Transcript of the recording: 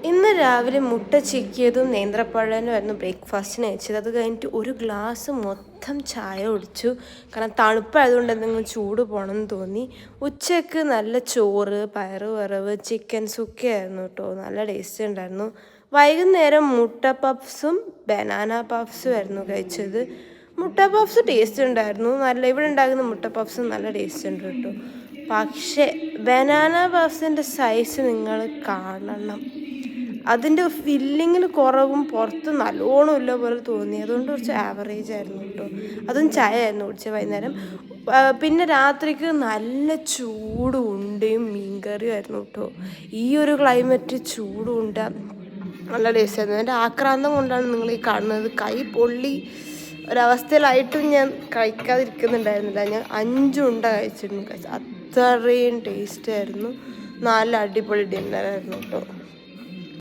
ഇന്ന് രാവിലെ മുട്ട ചിക്കിയതും നേന്ത്രപ്പഴനുമായിരുന്നു ബ്രേക്ക്ഫാസ്റ്റിന് കഴിച്ചത്. അത് കഴിഞ്ഞിട്ട് ഒരു ഗ്ലാസ് മൊത്തം ചായ കുടിച്ചു. കാരണം തണുപ്പായതുകൊണ്ട് എന്തെങ്കിലും ചൂട് പോകണമെന്ന് തോന്നി. ഉച്ചയ്ക്ക് നല്ല ചോറ്, പയറ് വറവ്, ചിക്കൻ സുക്കയായിരുന്നു കേട്ടോ. നല്ല ടേസ്റ്റ് ഉണ്ടായിരുന്നു. വൈകുന്നേരം മുട്ട പപ്സും ബനാന പപ്സും ആയിരുന്നു കഴിച്ചത്. മുട്ട പപ്സ് ടേസ്റ്റ് ഉണ്ടായിരുന്നു. ഇവിടെ ഉണ്ടാക്കുന്ന മുട്ട പപ്സും നല്ല ടേസ്റ്റ് ഉണ്ട് കേട്ടോ. പക്ഷേ ബനാന പപ്സിൻ്റെ സൈസ് നിങ്ങൾ കാണണം. അതിൻ്റെ ഫില്ലിങ്ങിന് കുറവും പുറത്ത് നല്ലോണം ഇല്ല പോലെ തോന്നി. അതുകൊണ്ട് കുറച്ച് ആവറേജ് ആയിരുന്നു കേട്ടോ. അതും ചായ ആയിരുന്നു കുടിച്ചത് വൈകുന്നേരം. പിന്നെ രാത്രിക്ക് നല്ല ചൂട് ഉണ്ടയും മീൻകറിയും ആയിരുന്നു കേട്ടോ. ഈ ഒരു ക്ലൈമറ്റ് ചൂട് ഉണ്ട നല്ല ടേസ്റ്റ് ആയിരുന്നു. എൻ്റെ ആക്രാന്തം കൊണ്ടാണ് നിങ്ങൾ ഈ കാണുന്നത്. കൈ പൊള്ളി ഒരവസ്ഥയിലായിട്ടും ഞാൻ കഴിക്കാതിരിക്കുന്നുണ്ടായിരുന്നില്ല. ഞാൻ 5 ഉണ്ട കഴിച്ചിരുന്നു. അത്രയും ടേസ്റ്റ് ആയിരുന്നു. നല്ല അടിപൊളി ഡിന്നറായിരുന്നു കേട്ടോ.